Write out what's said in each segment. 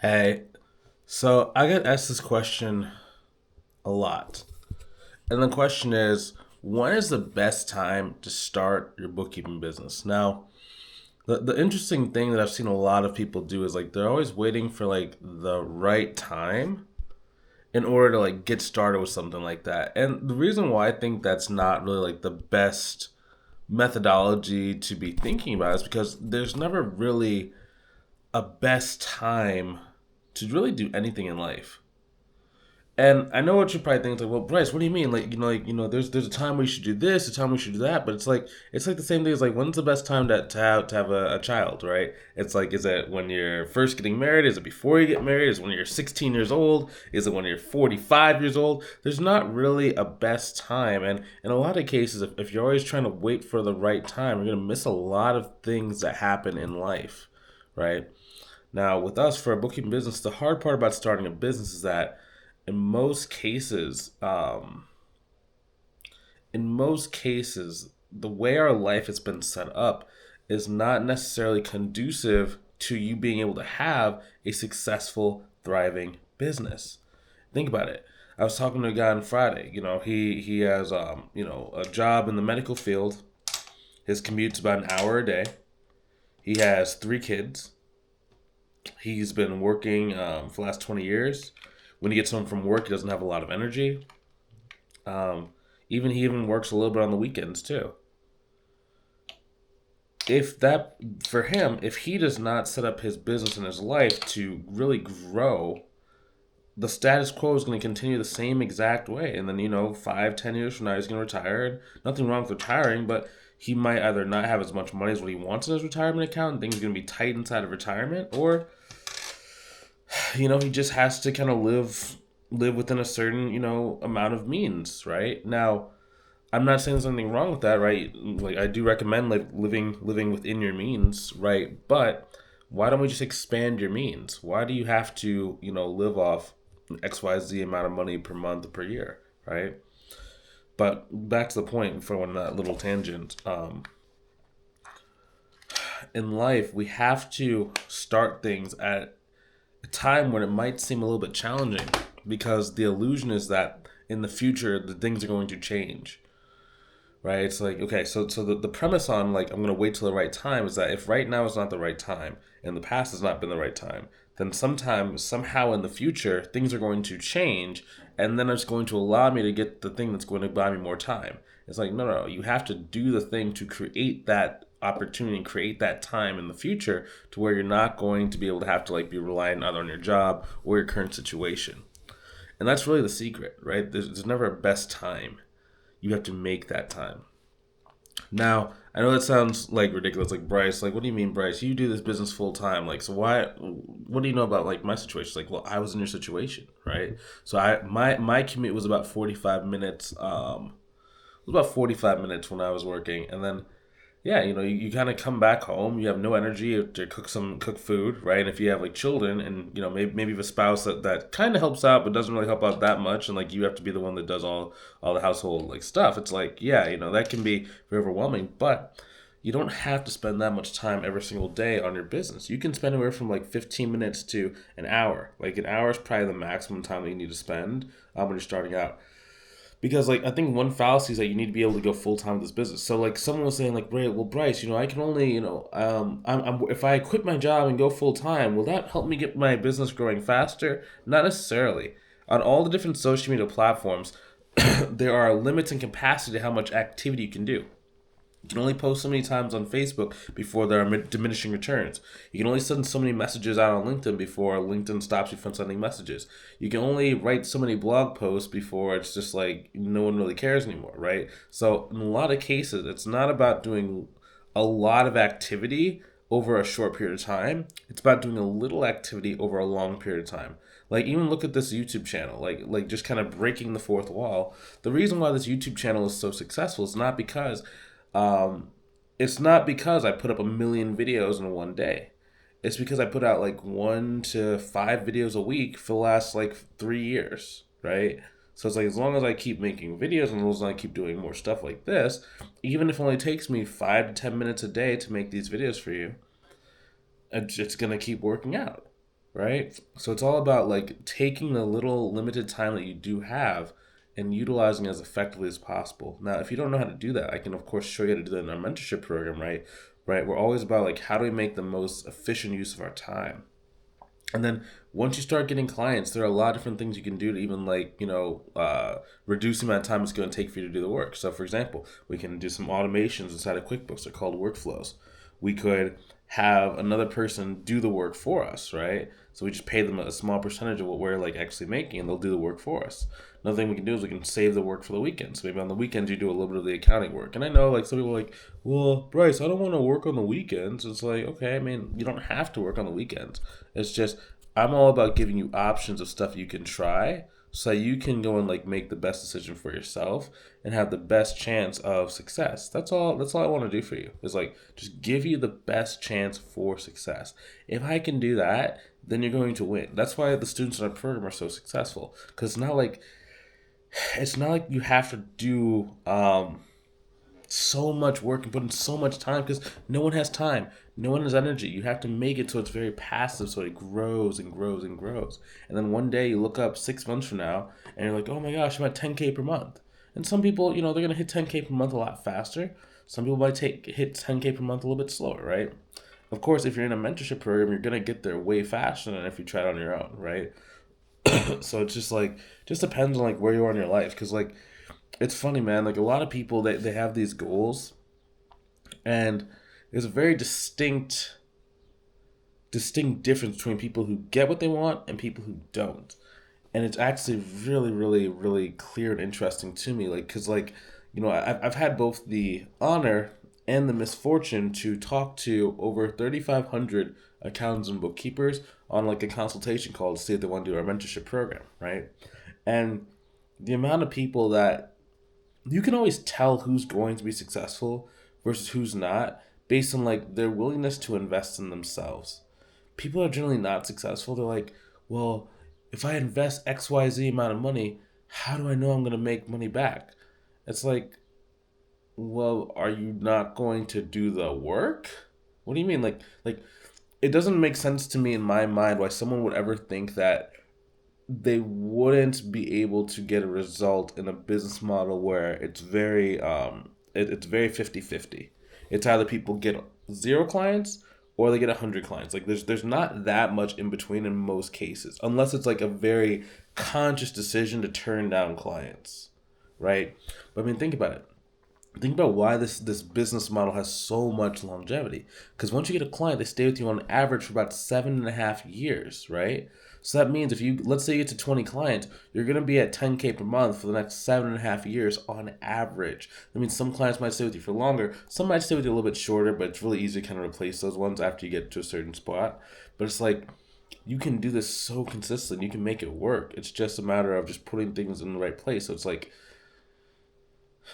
Hey, so I get asked this question a lot. And the question is, when is the best time to start your bookkeeping business? Now, the interesting thing that I've seen a lot of people do is like they're always waiting for like the right time in order to like get started with something like that. And the reason why I think that's not really like the best methodology to be thinking about is because there's never really a best time to really do anything in life. And I know what you probably think. It's like, well, Bryce, what do you mean? There's a time where you should do this, a time we should do that. But it's like the same thing as like, when's the best time to have a child, right? It's like, is it when you're first getting married? Is it before you get married? Is it when you're 16 years old? Is it when you're 45 years old? There's not really a best time, and in a lot of cases, if you're always trying to wait for the right time, you're gonna miss a lot of things that happen in life, right? Now, with us for a bookkeeping business, the hard part about starting a business is that in most cases, the way our life has been set up is not necessarily conducive to you being able to have a successful, thriving business. Think about it. I was talking to a guy on Friday. He has a job in the medical field. His commute's about an hour a day. He has 3 kids. He's been working for the last 20 years. When he gets home from work, he doesn't have a lot of energy. Um, he even works a little bit on the weekends too. If that for him, if he does not set up his business and his life to really grow, the status quo is going to continue the same exact way. And then 5, 10 years from now, he's going to retire. And nothing wrong with retiring, but he might either not have as much money as what he wants in his retirement account, and things are going to be tight inside of retirement, or he just has to kind of live within a certain amount of means, right? Now, I'm not saying there's anything wrong with that, right? Like, I do recommend like living within your means, right? But why don't we just expand your means? Why do you have to live off XYZ amount of money per month or per year, right? But back to the point for one that little tangent. In life, we have to start things at a time when it might seem a little bit challenging, because the illusion is that in the future the things are going to change, right? It's like, okay, so the premise on like I'm going to wait till the right time is that if right now is not the right time and the past has not been the right time, then sometime somehow in the future things are going to change, and then it's going to allow me to get the thing that's going to buy me more time. It's like, no, no, you have to do the thing to create that opportunity and create that time in the future to where you're not going to be able to have to like be reliant either on your job or your current situation. And that's really the secret, right? There's never a best time. You have to make that time. Now, I know that sounds like ridiculous, like, Bryce, like, what do you mean, Bryce? You do this business full time, like, so why? What do you know about like my situation? Like, well, I was in your situation, right? So my commute was about 45 minutes. It was about 45 minutes when I was working, and then yeah, you kind of come back home, you have no energy to cook food, right? And if you have like children, and maybe you have a spouse that kind of helps out but doesn't really help out that much, and like you have to be the one that does all the household like stuff. It's like, yeah, that can be very overwhelming, but you don't have to spend that much time every single day on your business. You can spend anywhere from like 15 minutes to an hour. Like an hour is probably the maximum time that you need to spend when you're starting out, because like I think one fallacy is that you need to be able to go full time with this business. So like someone was saying like, "Right, well, Bryce, I can only if I quit my job and go full time, will that help me get my business growing faster?" Not necessarily. On all the different social media platforms, there are limits and capacity to how much activity you can do. You can only post so many times on Facebook before there are diminishing returns. You can only send so many messages out on LinkedIn before LinkedIn stops you from sending messages. You can only write so many blog posts before it's just like no one really cares anymore, right? So in a lot of cases, it's not about doing a lot of activity over a short period of time. It's about doing a little activity over a long period of time. Like, even look at this YouTube channel, like just kind of breaking the fourth wall. The reason why this YouTube channel is so successful is um, not because I put up a million videos in one day. It's because I put out like 1 to 5 videos a week for the last like 3 years, right? So it's like, as long as I keep making videos and as long as I keep doing more stuff like this, even if it only takes me 5 to 10 minutes a day to make these videos for you, it's gonna keep working out. right? So it's all about like taking the little limited time that you do have and utilizing it as effectively as possible. Now, if you don't know how to do that, I can of course show you how to do that in our mentorship program, right? Right? We're always about like how do we make the most efficient use of our time. And then once you start getting clients, there are a lot of different things you can do to even like, reduce the amount of time it's going to take for you to do the work. So for example, we can do some automations inside of QuickBooks. They're called workflows. We could have another person do the work for us, right? So we just pay them a small percentage of what we're like actually making and they'll do the work for us. Another thing we can do is we can save the work for the weekend. So maybe on the weekends you do a little bit of the accounting work. And I know like some people are like, well, Bryce, I don't want to work on the weekends. It's like, okay, I mean, you don't have to work on the weekends. It's just I'm all about giving you options of stuff you can try so you can go and like make the best decision for yourself and have the best chance of success. That's all I want to do for you. Is like just give you the best chance for success. If I can do that, then you're going to win. That's why the students in our program are so successful, cuz it's not like you have to do so much work and put in so much time because no one has time. No one has energy. You have to make it so it's very passive so it grows and grows and grows. And then one day you look up 6 months from now and you're like, oh my gosh, I'm at 10K per month. And some people, they're going to hit 10K per month a lot faster. Some people might hit 10K per month a little bit slower, right? Of course, if you're in a mentorship program, you're going to get there way faster than if you try it on your own, right? So it's just depends on like where you are in your life. Because like, it's funny, man. Like a lot of people, they have these goals, and there's a very distinct difference between people who get what they want and people who don't. And it's actually really, really, really clear and interesting to me. Like, cause like, I've had both the honor and the misfortune to talk to over 3,500 accountants and bookkeepers on like a consultation call to see if they want to do our mentorship program, right? And the amount of people that you can always tell who's going to be successful versus who's not based on like their willingness to invest in themselves. People are generally not successful. They're like, well, if I invest XYZ amount of money, how do I know I'm going to make money back? It's like, well, are you not going to do the work? What do you mean? Like it doesn't make sense to me in my mind why someone would ever think that they wouldn't be able to get a result in a business model where it's very it's very 50-50. It's either people get 0 clients or they get 100 clients. Like there's not that much in between in most cases, unless it's like a very conscious decision to turn down clients, right? But I mean, think about it. Think about why this business model has so much longevity. Because once you get a client, they stay with you on average for about 7.5 years, right? So that means if you, let's say you get to 20 clients, you're going to be at 10K per month for the next 7.5 years on average. That means some clients might stay with you for longer. Some might stay with you a little bit shorter, but it's really easy to kind of replace those ones after you get to a certain spot. But it's like, you can do this so consistent. You can make it work. It's just a matter of just putting things in the right place. So it's like,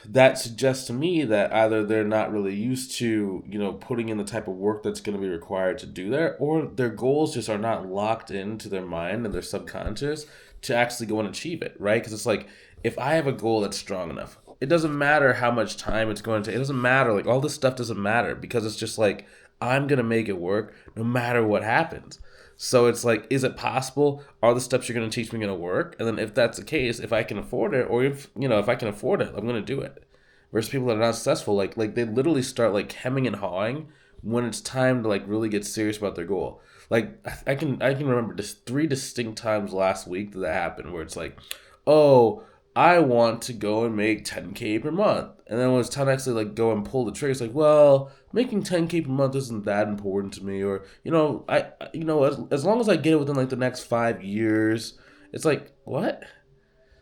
that suggests to me that either they're not really used to, putting in the type of work that's going to be required to do that, or their goals just are not locked into their mind and their subconscious to actually go and achieve it, right? Because it's like, if I have a goal that's strong enough, it doesn't matter how much time it's going to take. It doesn't matter. Like, all this stuff doesn't matter because it's just like, I'm going to make it work no matter what happens. So it's like, is it possible? Are the steps you're going to teach me going to work? And then if that's the case, if I can afford it, or if I can afford it, I'm going to do it. Versus people that are not successful, like they literally start like hemming and hawing when it's time to like really get serious about their goal. Like I can remember just 3 distinct times last week that happened where it's like, oh, I want to go and make 10K per month. And then when it's time to actually like go and pull the trigger, it's like, well, making 10K per month isn't that important to me. Or, as long as I get it within like the next 5 years, it's like, what?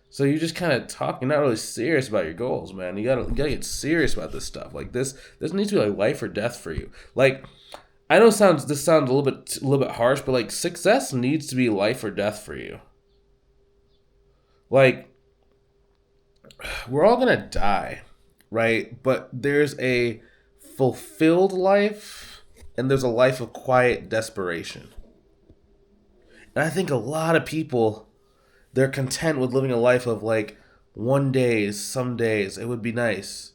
So you're just kind of talking, not really serious about your goals, man. You gotta get serious about this stuff. Like this needs to be like life or death for you. Like, I know this sounds a little bit harsh, but like success needs to be life or death for you. Like, we're all gonna die, right? But there's a fulfilled life and there's a life of quiet desperation. And I think a lot of people, they're content with living a life of like some days it would be nice.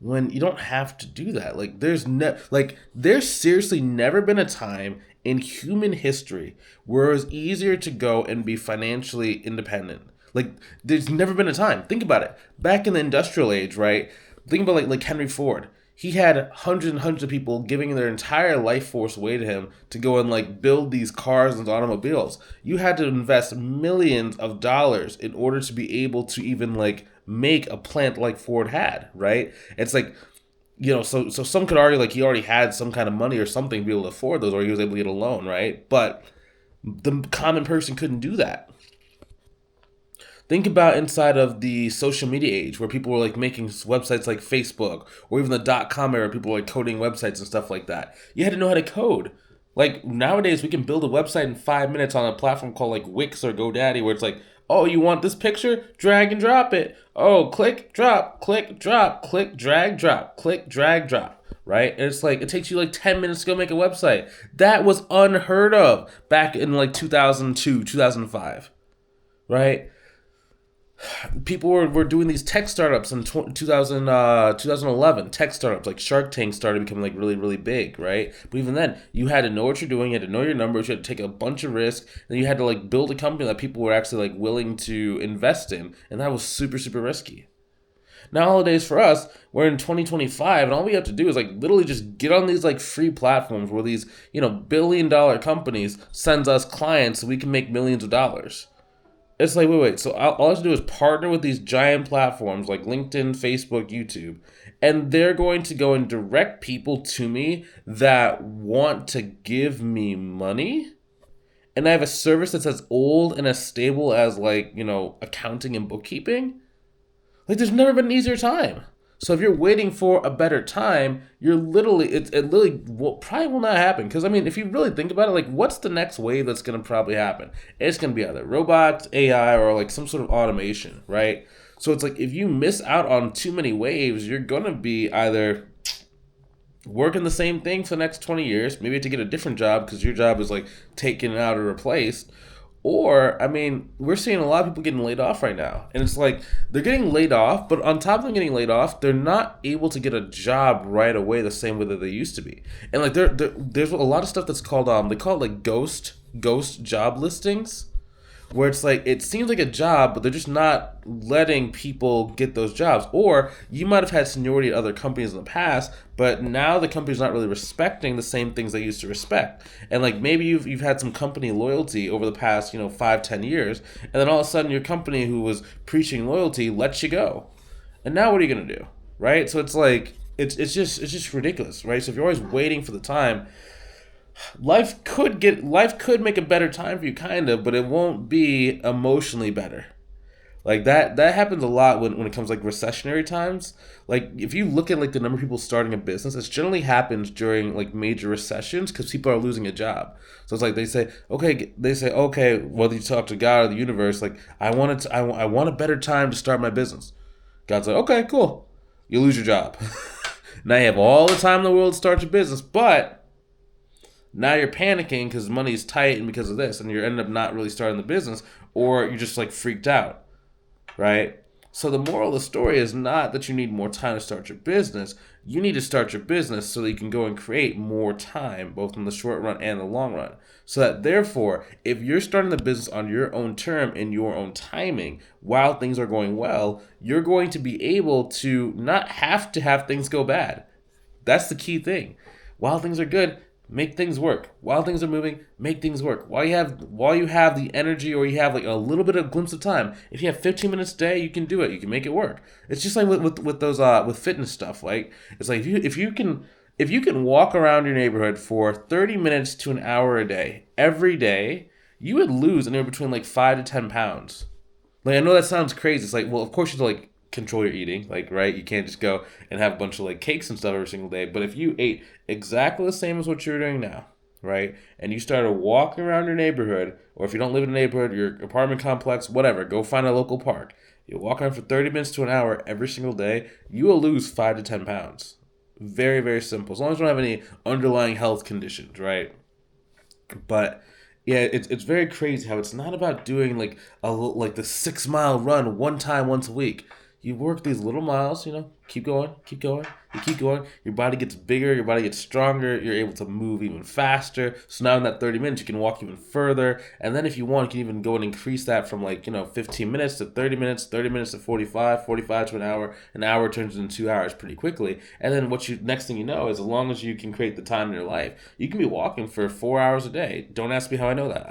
When you don't have to do that. Like there's seriously never been a time in human history where it was easier to go and be financially independent. Like, there's never been a time. Think about it. Back in the industrial age, right? Think about like Henry Ford. He had hundreds and hundreds of people giving their entire life force away to him to go and like build these cars and automobiles. You had to invest millions of dollars in order to be able to even like make a plant like Ford had, right? It's like, so some could argue like he already had some kind of money or something to be able to afford those, or he was able to get a loan, right? But the common person couldn't do that. Think about inside of the social media age where people were like making websites like Facebook, or even the .com era, people were like coding websites and stuff like that. You had to know how to code. Like nowadays we can build a website in 5 minutes on a platform called like Wix or GoDaddy, where it's like, oh, you want this picture? Drag and drop it. Oh, click, drop, click, drop, click, drag, drop, click, drag, drop. Right? And it's like, it takes you like 10 minutes to go make a website. That was unheard of back in like 2002, 2005. Right? People were doing these tech startups in 2011. Tech startups like Shark Tank started becoming like really, really big, right? But even then, you had to know what you're doing. You had to know your numbers. You had to take a bunch of risk. And you had to like build a company that people were actually like willing to invest in. And that was super, super risky. Nowadays for us, we're in 2025, and all we have to do is like literally just get on these like free platforms where these, billion-dollar companies sends us clients so we can make millions of dollars. It's like, wait. So all I have to do is partner with these giant platforms like LinkedIn, Facebook, YouTube, and they're going to go and direct people to me that want to give me money. And I have a service that's as old and as stable as like, accounting and bookkeeping. Like, there's never been an easier time. So if you're waiting for a better time, you're literally, it literally probably will not happen. Because, I mean, if you really think about it, like, what's the next wave that's going to probably happen? It's going to be either robots, AI, or, like, some sort of automation, right? So it's like, if you miss out on too many waves, you're going to be either working the same thing for the next 20 years, maybe to get a different job because your job is, like, taken out or replaced. Or, I mean, we're seeing a lot of people getting laid off right now. And it's like, they're getting laid off, but on top of them getting laid off, they're not able to get a job right away the same way that they used to be. And like, there's a lot of stuff that's called, they call it like ghost job listings, where it's like, it seems like a job, but they're just not letting people get those jobs. Or you might have had seniority at other companies in the past, but now the company's not really respecting the same things they used to respect. And like, maybe you've had some company loyalty over the past, 5-10 years, and then all of a sudden your company who was preaching loyalty lets you go. And now what are you gonna do? Right? So it's like, it's just ridiculous, right? So if you're always waiting for the time, life could make a better time for you, kind of, but it won't be emotionally better. Like that happens a lot when it comes like recessionary times. Like if you look at like the number of people starting a business, it generally happens during like major recessions because people are losing a job. So it's like they say, okay, whether you talk to God or the universe, like I want a better time to start my business. God's like, okay, cool. You lose your job. Now you have all the time in the world to start your business, but now you're panicking because money's tight and because of this, and you're ending up not really starting the business, or you're just like freaked out, right? So the moral of the story is not that you need more time to start your business. You need to start your business so that you can go and create more time, both in the short run and the long run. So that therefore, if you're starting the business on your own term, in your own timing, while things are going well, you're going to be able to not have to have things go bad. That's the key thing. While things are good, make things work. While things are moving, make things work. While you have the energy, or you have like a little bit of glimpse of time, if you have 15 minutes a day, you can do it. You can make it work. It's just like with those with fitness stuff. Like it's like if you can walk around your neighborhood for 30 minutes to an hour a day every day, you would lose anywhere between like 5 to 10 pounds. Like I know that sounds crazy. It's like, well, of course you have to like control your eating, like, right? You can't just go and have a bunch of like cakes and stuff every single day. But if you ate exactly the same as what you're doing now, right? And you started walking around your neighborhood, or if you don't live in a neighborhood, your apartment complex, whatever, go find a local park. You walk around for 30 minutes to an hour every single day, you will lose 5 to 10 pounds. Very, very simple. As long as you don't have any underlying health conditions, right? But yeah, it's very crazy how it's not about doing like the 6 mile run one time once a week. you work these little miles, keep going, keep going, you keep going. Your body gets bigger, your body gets stronger, you're able to move even faster. So now in that 30 minutes, you can walk even further. And then if you want, you can even go and increase that from 15 minutes to 30 minutes, 30 minutes to 45, 45 to an hour turns into 2 hours pretty quickly. And then next thing you know is as long as you can create the time in your life, you can be walking for 4 hours a day. Don't ask me how I know that.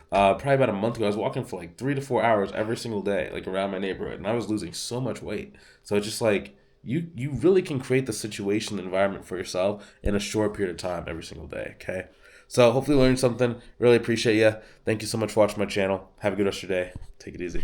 Probably about a month ago, I was walking for 3 to 4 hours every single day, around my neighborhood, and I was losing so much weight. So it's just you really can create the situation, the environment for yourself in a short period of time every single day. Okay, so hopefully you learned something. Really appreciate you. Thank you so much for watching my channel. Have a good rest of your day. Take it easy.